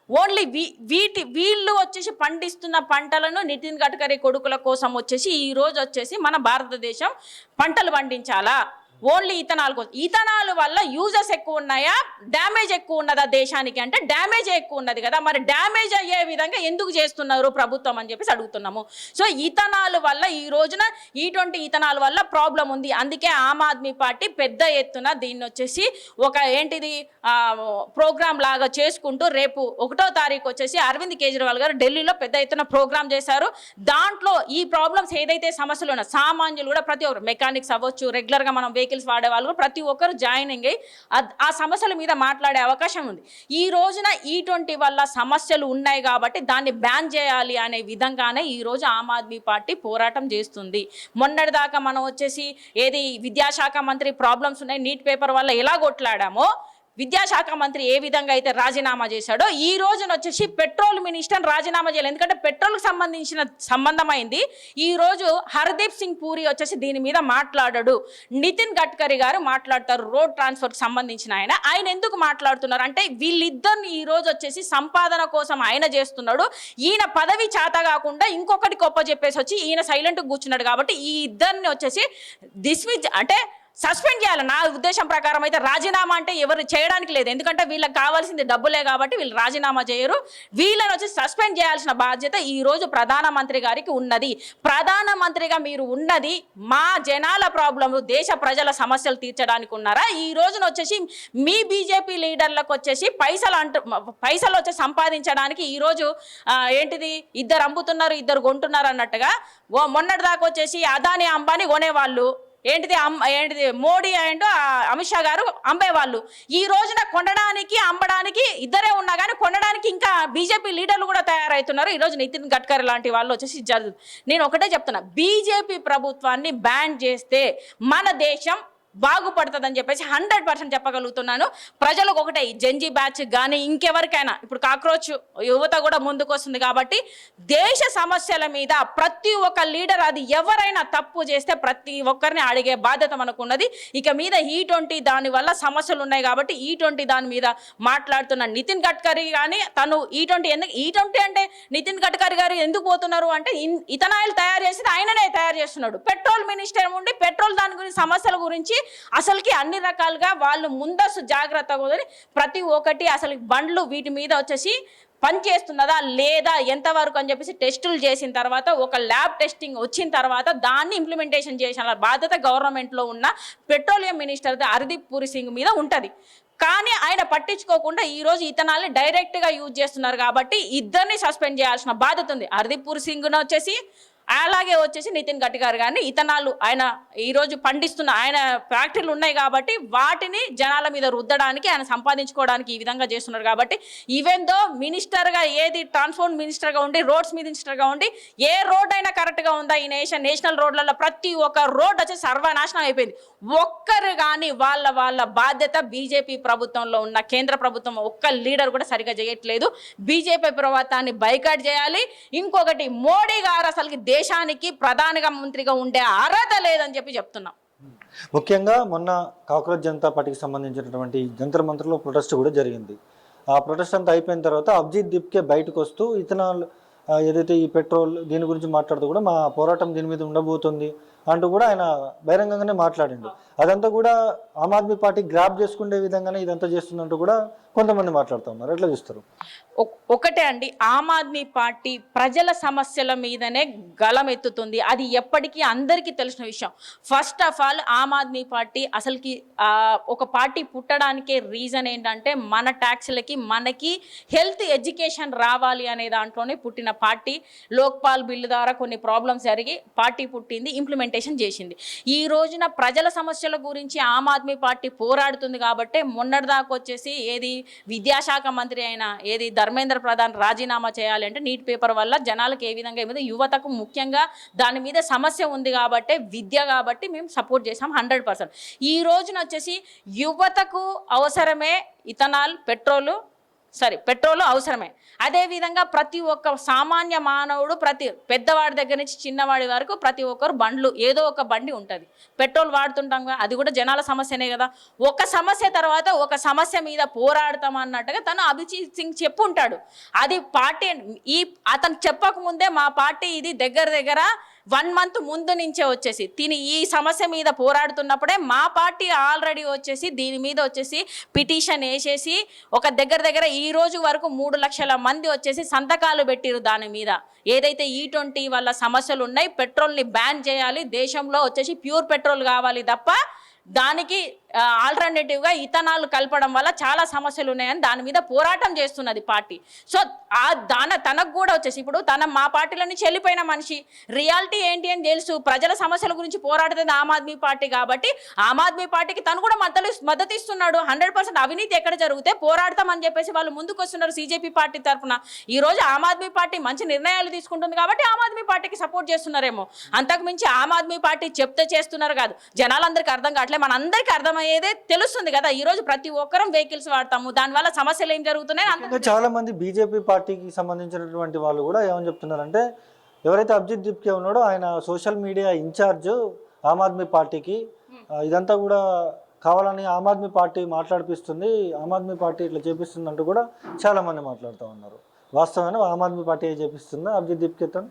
Only వీళ్ళు వచ్చేసి పండిస్తున్న పంటలను నితిన్ గడ్కరీ కొడుకుల కోసం వచ్చేసి ఈ రోజు వచ్చేసి మన భారతదేశం పంటలు పండించాలా? ఓన్లీ ఇథనాల్ కోసం. ఇథనాల్ వల్ల యూజెస్ ఎక్కువ ఉన్నాయా, డ్యామేజ్ ఎక్కువ ఉన్నదా దేశానికి అంటే డ్యామేజ్ ఎక్కువ ఉన్నది కదా. మరి డ్యామేజ్ అయ్యే విధంగా ఎందుకు చేస్తున్నారు ప్రభుత్వం అని చెప్పేసి అడుగుతున్నాము. సో ఇథనాల్ వల్ల ఈ రోజున ఇటువంటి ఇథనాల్ వల్ల ప్రాబ్లం ఉంది. అందుకే ఆమ్ ఆద్మీ పార్టీ పెద్ద ఎత్తున దీన్ని వచ్చేసి ఒక ఏంటిది ప్రోగ్రామ్ లాగా చేసుకుంటూ రేపు 1వ తారీఖు వచ్చేసి అరవింద్ కేజ్రీవాల్ గారు ఢిల్లీలో పెద్ద ఎత్తున ప్రోగ్రామ్ చేశారు. దాంట్లో ఈ ప్రాబ్లమ్స్ ఏదైతే సమస్యలు ఉన్నాయో సామాన్యులు కూడా ప్రతి ఒక్కరు మెకానిక్స్ అవ్వచ్చు, రెగ్యులర్గా మనం వెహికల్స్ వాడే వాళ్ళు ప్రతి ఒక్కరు జాయినింగ్ అయ్యి ఆ సమస్యల మీద మాట్లాడే అవకాశం ఉంది. ఈ రోజున ఈ20 వల్ల సమస్యలు ఉన్నాయి కాబట్టి దాన్ని బ్యాన్ చేయాలి అనే విధంగానే ఈ రోజు ఆమ్ ఆద్మీ పార్టీ పోరాటం చేస్తుంది. మొన్నటిదాకా మనం వచ్చేసి ఏది విద్యాశాఖ మంత్రి ప్రాబ్లమ్స్ ఉన్నాయి, నీట్ పేపర్ వల్ల ఎలా కొట్లాడామో, విద్యాశాఖ మంత్రి ఏ విధంగా అయితే రాజీనామా చేశాడో ఈ రోజున వచ్చేసి పెట్రోల్ మినిస్టర్ రాజీనామా చేయాలి. ఎందుకంటే పెట్రోల్కి సంబంధించిన సంబంధమైంది. ఈ రోజు హర్దీప్ సింగ్ పూరి వచ్చేసి దీని మీద మాట్లాడాడు. నితిన్ గడ్కరీ గారు మాట్లాడతారు రోడ్ ట్రాన్స్ఫర్కి సంబంధించిన ఆయన ఎందుకు మాట్లాడుతున్నారు అంటే వీళ్ళిద్దరిని ఈ రోజు వచ్చేసి సంపాదన కోసం ఆయన చేస్తున్నాడు. ఈయన పదవి చేత కాకుండా ఇంకొకటి గొప్ప చెప్పేసి వచ్చి ఈయన సైలెంట్గా కూర్చున్నాడు. కాబట్టి ఈ ఇద్దరిని వచ్చేసి డిస్మిస్ అంటే సస్పెండ్ చేయాలి. నా ఉద్దేశం ప్రకారం అయితే రాజీనామా అంటే ఎవరు చేయడానికి లేదు. ఎందుకంటే వీళ్ళకి కావాల్సింది డబ్బులే కాబట్టి వీళ్ళు రాజీనామా చేయరు. వీళ్ళని వచ్చి సస్పెండ్ చేయాల్సిన బాధ్యత ఈ రోజు ప్రధానమంత్రి గారికి ఉన్నది. ప్రధానమంత్రిగా మీరు ఉన్నది మా జనాల ప్రాబ్లమ్, దేశ ప్రజల సమస్యలు తీర్చడానికి ఉన్నారా? ఈ రోజున వచ్చేసి మీ బీజేపీ లీడర్లకు వచ్చేసి పైసలు వచ్చి సంపాదించడానికి ఈరోజు ఏంటిది ఇద్దరు అమ్ముతున్నారు, ఇద్దరు కొంటున్నారు అన్నట్టుగా మొన్నటిదాకా వచ్చేసి అదాని అంబానీ కొనేవాళ్ళు, ఏంటిది మోడీ అండ్ అమిత్ షా గారు అమ్మేవాళ్ళు. ఈ రోజున కొనడానికి అమ్మడానికి ఇద్దరే ఉన్నా కానీ కొనడానికి ఇంకా బీజేపీ లీడర్లు కూడా తయారవుతున్నారు. ఈరోజు నితిన్ గడ్కరీ లాంటి వాళ్ళు వచ్చేసి జరుగుతుంది. నేను ఒకటే చెప్తున్నా, బీజేపీ ప్రభుత్వాన్ని బ్యాన్ చేస్తే మన దేశం బాగుపడుతుందని చెప్పేసి 100% చెప్పగలుగుతున్నాను. ప్రజలకు ఒకటే జెన్జీ బ్యాచ్ కానీ ఇంకెవరికైనా ఇప్పుడు కాక్రోచ్ యువత కూడా ముందుకు వస్తుంది కాబట్టి దేశ సమస్యల మీద ప్రతి ఒక్క లీడర్ అది ఎవరైనా తప్పు చేస్తే ప్రతి ఒక్కరిని అడిగే బాధ్యత మనకున్నది. ఇక మీద ఈ20 దాని వల్ల సమస్యలు ఉన్నాయి కాబట్టి ఈ20 దాని మీద మాట్లాడుతున్న నితిన్ గడ్కరీ కానీ తను ఈ20 అంటే నితిన్ గడ్కరీ గారు ఎందుకు పోతున్నారు అంటే ఇథనాయిల్ తయారు చేసి ఆయననే తయారు చేస్తున్నాడు. పెట్రోల్ మినిస్టర్ ఉండి పెట్రోల్ దాని గురించి సమస్యల గురించి అసలుకి అన్ని రకాలుగా వాళ్ళు ముందస్తు జాగ్రత్తగా ఉందని ప్రతి ఒక్కటి అసలు బండ్లు వీటి మీద వచ్చేసి పనిచేస్తున్నదా లేదా ఎంతవరకు అని చెప్పేసి టెస్టులు చేసిన తర్వాత ఒక ల్యాబ్ టెస్టింగ్ వచ్చిన తర్వాత దాన్ని ఇంప్లిమెంటేషన్ చేసిన బాధ్యత గవర్నమెంట్లో ఉన్న పెట్రోలియం మినిస్టర్ హర్దీప్ పూరి సింగ్ మీద ఉంటుంది. కానీ ఆయన పట్టించుకోకుండా ఈరోజు ఇథనాల్ని డైరెక్ట్గా యూజ్ చేస్తున్నారు కాబట్టి ఇద్దరిని సస్పెండ్ చేయాల్సిన బాధ్యత ఉంది. హర్దీప్ పూరి సింగ్ను వచ్చేసి అలాగే వచ్చేసి నితిన్ గడ్కరీ గారిని ఇథనాల్ ఆయన ఈరోజు పండిస్తున్న ఆయన ఫ్యాక్టరీలు ఉన్నాయి కాబట్టి వాటిని జనాల మీద రుద్దడానికి ఆయన సంపాదించుకోవడానికి ఈ విధంగా చేస్తున్నారు. కాబట్టి ఈవెన్ దో మినిస్టర్గా ఏది ట్రాన్స్పోర్ట్ మినిస్టర్గా ఉండి రోడ్స్ మినిస్టర్గా ఉండి ఏ రోడ్ అయినా కరెక్ట్గా ఉందా? ఈ నేషనల్ రోడ్లలో ప్రతి ఒక్క రోడ్ వచ్చి సర్వనాశనం అయిపోయింది. ఒక్కరు కానీ వాళ్ళ బాధ్యత బీజేపీ ప్రభుత్వంలో ఉన్న కేంద్ర ప్రభుత్వం ఒక్క లీడర్ కూడా సరిగా చేయట్లేదు. బీజేపీ ప్రభుత్వాన్ని బైకాట్ చేయాలి. ఇంకొకటి మోడీ గారు అసలుకి దేశానికి ప్రధానమంత్రిగా ఉండే అర్హత లేదని చెప్పి చెప్తున్నాం. ముఖ్యంగా మొన్న కాక్రోచ్ జనతా పార్టీకి సంబంధించినటువంటి జంతర్ మంత్రలో ప్రొటెస్ట్ కూడా జరిగింది. ఆ ప్రొటెస్ట్ అంతా అయిపోయిన తర్వాత అభిజిత్ దీప్కే బయటకు వస్తూ ఇథనాల్ ఏదైతే ఈ పెట్రోల్ దీని గురించి మాట్లాడుతూ కూడా మా పోరాటం దీని మీద ఉండబోతుంది అంటూ కూడా ఆయన బహిరంగంగానే మాట్లాడిండు. అదంతా కూడా ఆమ్ ఆద్మీ పార్టీ గ్రాప్ చేసుకునే విధంగానే ఇదంతా చేస్తుందంటూ కూడా కొంతమంది మాట్లాడుతూ ఉన్నారు. ఎట్లా చూస్తారు? ఒకటే అండి, ఆమ్ ఆద్మీ పార్టీ ప్రజల సమస్యల మీదనే గలం ఎత్తుతుంది. అది ఎప్పటికీ అందరికీ తెలిసిన విషయం. First of all Aam Aadmi party అసలుకి ఒక పార్టీ పుట్టడానికే రీజన్ ఏంటంటే మన ట్యాక్స్లకి మనకి హెల్త్ ఎడ్యుకేషన్ రావాలి అనే దాంట్లోనే పుట్టిన పార్టీ. లోక్పాల్ బిల్లు ద్వారా కొన్ని ప్రాబ్లమ్స్ జరిగి పార్టీ పుట్టింది, ఇంప్లిమెంటేషన్ చేసింది. ఈ రోజున ప్రజల సమస్యల గురించి ఆమ్ ఆద్మీ పార్టీ పోరాడుతుంది కాబట్టి మొన్నటిదాకా వచ్చేసి ఏది విద్యాశాఖ మంత్రి అయిన ఏది ధర్మేంద్ర ప్రధాన్ రాజీనామా చేయాలి అంటే నీట్ పేపర్ వల్ల జనాలకు ఏ విధంగా ఏమైంది, యువతకు ముఖ్యంగా దాని మీద సమస్య ఉంది కాబట్టి విద్య కాబట్టి మేము సపోర్ట్ చేసాం 100%. ఈ రోజున వచ్చేసి యువతకు అవసరమే ఇథనాల్ పెట్రోలు సరే పెట్రోల్ అవసరమే. అదేవిధంగా ప్రతి ఒక్క సామాన్య మానవుడు, ప్రతి పెద్దవాడి దగ్గర నుంచి చిన్నవాడి వరకు ప్రతి ఒక్కరు బండ్లు, ఏదో ఒక బండి ఉంటుంది. పెట్రోల్ వాడుతుంటాం కదా, అది కూడా జనాల సమస్యనే కదా. ఒక సమస్య తర్వాత ఒక సమస్య మీద పోరాడతాం అన్నట్టుగా తను అభిజిత్ సింగ్ చెప్పుంటాడు. అది పార్టీ అతను చెప్పకముందే మా పార్టీ ఇది దగ్గర 1 month ముందు నుంచే వచ్చేసి తిని ఈ సమస్య మీద పోరాడుతున్నప్పుడే మా పార్టీ ఆల్రెడీ వచ్చేసి దీని మీద వచ్చేసి పిటిషన్ వేసేసి ఒక దగ్గర ఈ రోజు వరకు 3 లక్షల మంది వచ్చేసి సంతకాలు పెట్టిరు దాని మీద. ఏదైతే E20 వల్ల సమస్యలు ఉన్నాయి, పెట్రోల్ని బ్యాన్ చేయాలి, దేశంలో వచ్చేసి ప్యూర్ పెట్రోల్ కావాలి తప్ప దానికి ఆల్టర్నేటివ్గా ఇథనాల్ కలపడం వల్ల చాలా సమస్యలు ఉన్నాయని దాని మీద పోరాటం చేస్తున్నది పార్టీ. సో తనకు కూడా వచ్చేసి ఇప్పుడు మా పార్టీలో నుంచి వెళ్ళిపోయిన మనిషి రియాలిటీ ఏంటి అని తెలుసు, ప్రజల సమస్యల గురించి పోరాడుతుంది ఆమ్ ఆద్మీ పార్టీ కాబట్టి ఆమ్ ఆద్మీ పార్టీకి తను కూడా మద్దతు ఇస్తున్నాడు. 100% అవినీతి ఎక్కడ జరిగితే పోరాడతామని చెప్పేసి వాళ్ళు ముందుకు వస్తున్నారు CJP పార్టీ తరఫున. ఈ రోజు ఆమ్ ఆద్మీ పార్టీ మంచి నిర్ణయాలు తీసుకుంటుంది కాబట్టి ఆమ్ ఆద్మీ పార్టీకి సపోర్ట్ చేస్తున్నారేమో, అంతకు మించి ఆమ్ ఆద్మీ పార్టీ చెప్తే చేస్తున్నారు కాదు. జనాలందరికీ అర్థం కావట్లేదు, మనందరికీ అర్థమయ్యేదే తెలుస్తుంది కదా. ఈ రోజు ప్రతి ఒక్కరం వెహికల్స్ వాడతాము, దానివల్ల సమస్యలు ఏం జరుగుతున్నాయి. చాలా మంది బీజేపీ పార్టీకి సంబంధించినటువంటి వాళ్ళు కూడా ఏమని చెప్తున్నారంటే, ఎవరైతే అభిజిత్ దిప్కే ఉన్నాడో ఆయన social media incharge Aam Aadmi పార్టీకి, ఇదంతా కూడా కావాలని ఆమ్ ఆద్మీ పార్టీ మాట్లాడిపిస్తుంది, ఆమ్ ఆద్మీ పార్టీ ఇట్లా చేపిస్తుంది అంటూ కూడా చాలా మంది మాట్లాడుతూ ఉన్నారు. వాస్తవాన్ని ఆమ్ ఆద్మీ పార్టీ చేపిస్తుందా అభిజిత్ దిప్కేతో?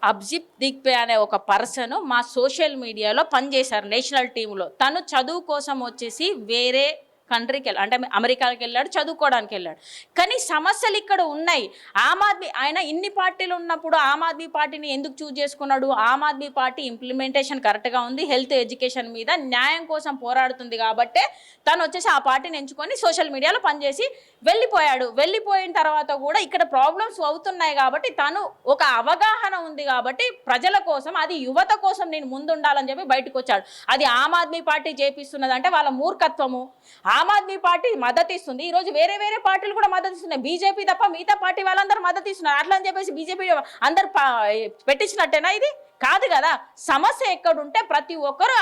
అభిజిత్ దిగ్పే అనే ఒక పర్సన్ మా సోషల్ మీడియాలో పనిచేశారు నేషనల్ టీంలో. తను చదువు కోసం వచ్చేసి వేరే కంట్రీకి వెళ్ళాడు, అంటే అమెరికాకి వెళ్ళాడు, చదువుకోవడానికి వెళ్ళాడు. కానీ సమస్యలు ఇక్కడ ఉన్నాయి. ఆమ్ ఆద్మీ ఆయన ఇన్ని పార్టీలు ఉన్నప్పుడు ఆమ్ ఆద్మీ పార్టీని ఎందుకు చూజ్ చేసుకున్నాడు? ఆమ్ ఆద్మీ పార్టీ ఇంప్లిమెంటేషన్ కరెక్ట్గా ఉంది, హెల్త్ ఎడ్యుకేషన్ మీద న్యాయం కోసం పోరాడుతుంది కాబట్టే తను వచ్చేసి ఆ పార్టీని ఎంచుకొని సోషల్ మీడియాలో పనిచేసి వెళ్ళిపోయాడు. వెళ్ళిపోయిన తర్వాత కూడా ఇక్కడ ప్రాబ్లమ్స్ అవుతున్నాయి కాబట్టి తను ఒక అవగాహన ఉంది కాబట్టి ప్రజల కోసం, అది యువత కోసం నేను ముందుండాలని చెప్పి బయటకు వచ్చాడు. అది ఆమ్ ఆద్మీ పార్టీ చేపిస్తున్నది అంటే వాళ్ళ మూర్ఖత్వము. ఆమ్ ఆద్మీ పార్టీ మద్దతు ఇస్తుంది, ఈరోజు వేరే పార్టీలు కూడా మద్దతు ఇస్తున్నాయి. బీజేపీ తప్ప మిగతా పార్టీ వాళ్ళందరూ మద్దతు ఇస్తున్నారు. అట్లా అని చెప్పేసి బీజేపీ అందరు పెట్టించినట్టేనా? ఇది కాదు కదా. సమస్య ఎక్కడుంటే ప్రతి ఒక్కరు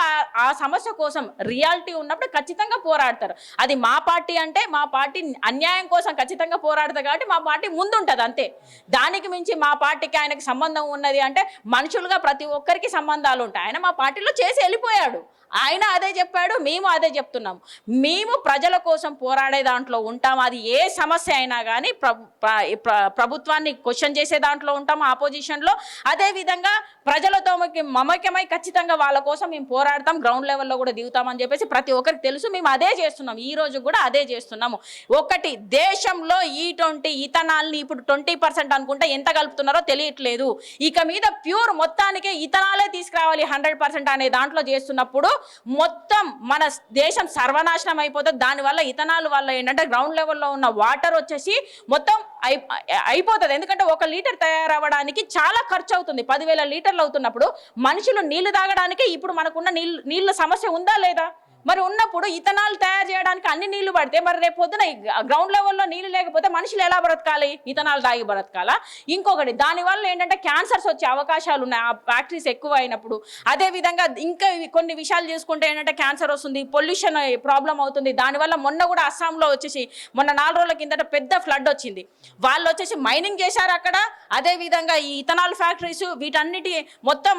ఆ సమస్య కోసం రియాలిటీ ఉన్నప్పుడు ఖచ్చితంగా పోరాడతారు. అది మా పార్టీ అంటే మా పార్టీ అన్యాయం కోసం ఖచ్చితంగా పోరాడతారు కాబట్టి మా పార్టీ ముందుంటుంది అంతే. దానికి మించి మా పార్టీకి ఆయనకి సంబంధం ఉన్నది అంటే మనుషులుగా ప్రతి ఒక్కరికి సంబంధాలు ఉంటాయి. ఆయన మా పార్టీలో చేసి వెళ్ళిపోయాడు, ఆయన అదే చెప్పాడు, మేము అదే చెప్తున్నాము. మేము ప్రజల కోసం పోరాడే దాంట్లో ఉంటాం. అది ఏ సమస్య అయినా కానీ ప్రభుత్వాన్ని క్వశ్చన్ చేసే దాంట్లో ఉంటాము ఆపోజిషన్లో. అదేవిధంగా ప్రజలతో మమక్యమై ఖచ్చితంగా వాళ్ళ కోసం మేము పోరాడతాం, గ్రౌండ్ లెవెల్లో కూడా దిగుతామని చెప్పేసి ప్రతి ఒక్కరికి తెలుసు. మేము అదే చేస్తున్నాం, ఈ రోజు కూడా అదే చేస్తున్నాము. ఒకటి, దేశంలో E20 ఇథనాల్ని ఇప్పుడు 20% అనుకుంటే ఎంత కలుపుతున్నారో తెలియట్లేదు. ఇక మీద ప్యూర్ మొత్తానికే ఇథనాలే తీసుకురావాలి 100% అనే దాంట్లో చేస్తున్నప్పుడు మొత్తం మన దేశం సర్వనాశనం అయిపోతుంది. దానివల్ల ఇథనాల్ వల్ల ఏంటంటే గ్రౌండ్ లెవెల్లో ఉన్న వాటర్ వచ్చేసి మొత్తం అయిపోతుంది. ఎందుకంటే 1 లీటర్ తయారవ్వడానికి చాలా ఖర్చు అవుతుంది. 10,000 లీటర్లు అవుతున్నప్పుడు మనుషులు నీళ్లు తాగడానికి ఇప్పుడు మనకున్న నీళ్ళ సమస్య ఉందా లేదా? మరి ఉన్నప్పుడు ఇథనాల్ తయారు చేయడానికి అన్ని నీళ్లు పడితే మరి రేపు పొద్దున గ్రౌండ్ లెవెల్లో నీళ్లు లేకపోతే మనుషులు ఎలా బ్రతకాలి? ఇథనాల్ తాగి బ్రతకాలా? ఇంకొకటి, దానివల్ల ఏంటంటే క్యాన్సర్స్ వచ్చే అవకాశాలు ఉన్నాయి ఆ ఫ్యాక్టరీస్ ఎక్కువ అయినప్పుడు. అదేవిధంగా ఇంకా కొన్ని విషయాలు చేసుకుంటే ఏంటంటే క్యాన్సర్ వస్తుంది, పొల్యూషన్ ప్రాబ్లం అవుతుంది. దానివల్ల మొన్న కూడా అస్సాంలో వచ్చేసి మొన్న 4 రోజుల కిందట పెద్ద ఫ్లడ్ వచ్చింది. వాళ్ళు వచ్చేసి మైనింగ్ చేశారు అక్కడ. అదేవిధంగా ఈ ఇథనాల్ ఫ్యాక్టరీస్ వీటన్నిటి మొత్తం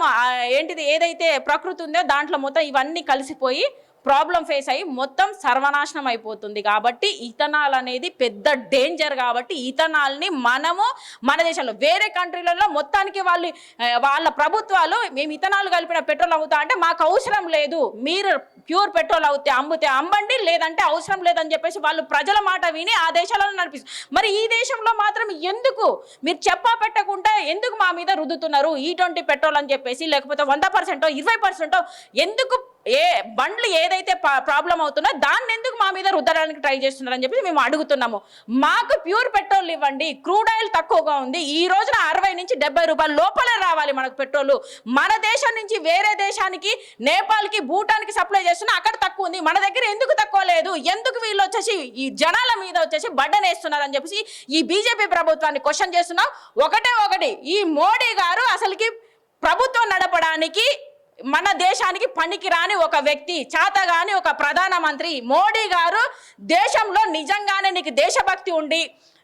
ఏంటిది ఏదైతే ప్రకృతి ఉందో దాంట్లో మొత్తం ఇవన్నీ కలిసిపోయి ప్రాబ్లం ఫేస్ అయ్యి మొత్తం సర్వనాశనం అయిపోతుంది. కాబట్టి ఇథనాల్ అనేది పెద్ద డేంజర్. కాబట్టి ఇథనాల్ని మనము మన దేశంలో వేరే కంట్రీలలో మొత్తానికి వాళ్ళ ప్రభుత్వాలు మేము ఇథనాల్ కలిపిన పెట్రోల్ అమ్ముతా అంటే మాకు అవసరం లేదు, మీరు ప్యూర్ పెట్రోల్ అమ్మితే అమ్మండి, లేదంటే అవసరం లేదని చెప్పేసి వాళ్ళు ప్రజల మాట విని ఆ దేశాలను నడిపిస్తారు. మరి ఈ దేశంలో మాత్రం ఎందుకు మీరు చెప్పా పెట్టకుండా ఎందుకు మా మీద రుద్దుతున్నారు E20 పెట్రోల్ అని చెప్పేసి? లేకపోతే 100%, 20% ఎందుకు బండ్లు ఏదైతే ప్రాబ్లం అవుతుందో దాన్ని ఎందుకు మా మీద రుద్దడానికి ట్రై చేస్తున్నారని చెప్పి మేము అడుగుతున్నాము. మాకు ప్యూర్ పెట్రోల్ ఇవ్వండి. క్రూడ్ ఆయిల్ తక్కువగా ఉంది, ఈ రోజున 60 నుంచి 70 రూపాయల లోపలే రావాలి మనకు పెట్రోల్. మన దేశం నుంచి వేరే దేశానికి, నేపాల్కి, భూటాన్కి సప్లై చేస్తున్నా అక్కడ తక్కువ ఉంది, మన దగ్గర ఎందుకు తక్కువ లేదు? ఎందుకు వీళ్ళు వచ్చేసి ఈ జనాల మీద వచ్చేసి బడ్డన్ వేస్తున్నారని చెప్పేసి ఈ బీజేపీ ప్రభుత్వాన్ని క్వశ్చన్ చేస్తున్నాం. ఒకటి, ఈ మోడీ గారు అసలుకి ప్రభుత్వం నడపడానికి మన దేశానికి పనికి రాని ఒక వ్యక్తి, చాతగాని ఒక ప్రధానమంత్రి. మోడీ గారు దేశంలో నిజంగానే నీకు దేశభక్తి ఉండి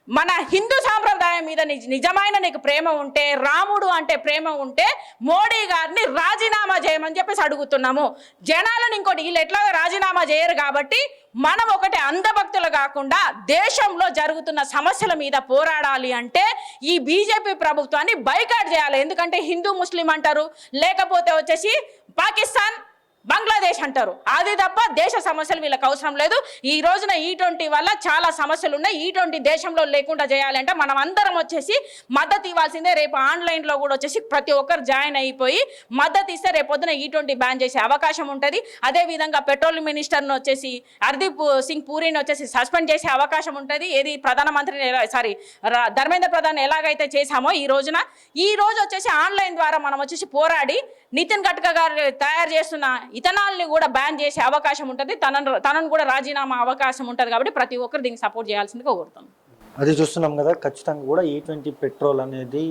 మన హిందూ సాంప్రదాయం మీద నిజమైన నీకు ప్రేమ ఉంటే, రాముడు అంటే ప్రేమ ఉంటే మోడీ గారిని రాజీనామా చేయమని చెప్పేసి అడుగుతున్నాము. జనాలను ఇంకోటి వీళ్ళు ఎట్లాగా రాజీనామా చేయరు కాబట్టి మనం ఒకటి అంధభక్తులు కాకుండా దేశంలో జరుగుతున్న సమస్యల మీద పోరాడాలి అంటే ఈ బీజేపీ ప్రభుత్వాన్ని బైకాట్ చేయాలి. ఎందుకంటే హిందూ ముస్లిం అంటారు, లేకపోతే వచ్చేసి పాకిస్తాన్ బంగ్లాదేశ్ అంటారు. అది తప్ప దేశ సమస్యలు వీళ్ళకి అవసరం లేదు. ఈ రోజున E20 వల్ల చాలా సమస్యలు ఉన్నాయి. E20 దేశంలో లేకుండా చేయాలంటే మనం అందరం వచ్చేసి మద్దతు ఇవ్వాల్సిందే. రేపు ఆన్లైన్లో కూడా వచ్చేసి ప్రతి ఒక్కరు జాయిన్ అయిపోయి మద్దతు ఇస్తే రేపొద్దున E20 బ్యాన్ చేసే అవకాశం ఉంటుంది. అదేవిధంగా పెట్రోలియం మినిస్టర్ను వచ్చేసి హర్దీప్ సింగ్ పూరిని వచ్చేసి సస్పెండ్ చేసే అవకాశం ఉంటుంది. ఏది ప్రధానమంత్రిని ధర్మేంద్ర ప్రధాన్ ఎలాగైతే చేశామో ఈ రోజు వచ్చేసి ఆన్లైన్ ద్వారా మనం వచ్చేసి పోరాడి నితిన్ గడ్కరీ గారు తయారు చేస్తున్న ఇథనాల్ని కూడా బ్యాన్ చేసే అవకాశం ఉంటుంది. తనను కూడా రాజీనామా అవకాశం ఉంటుంది. కాబట్టి ప్రతి ఒక్కరు దీనికి సపోర్ట్ చేయాల్సిందిగా కోరుతాం. అది చూస్తున్నాం కదా, ఖచ్చితంగా కూడా E20 పెట్రోల్ అనేది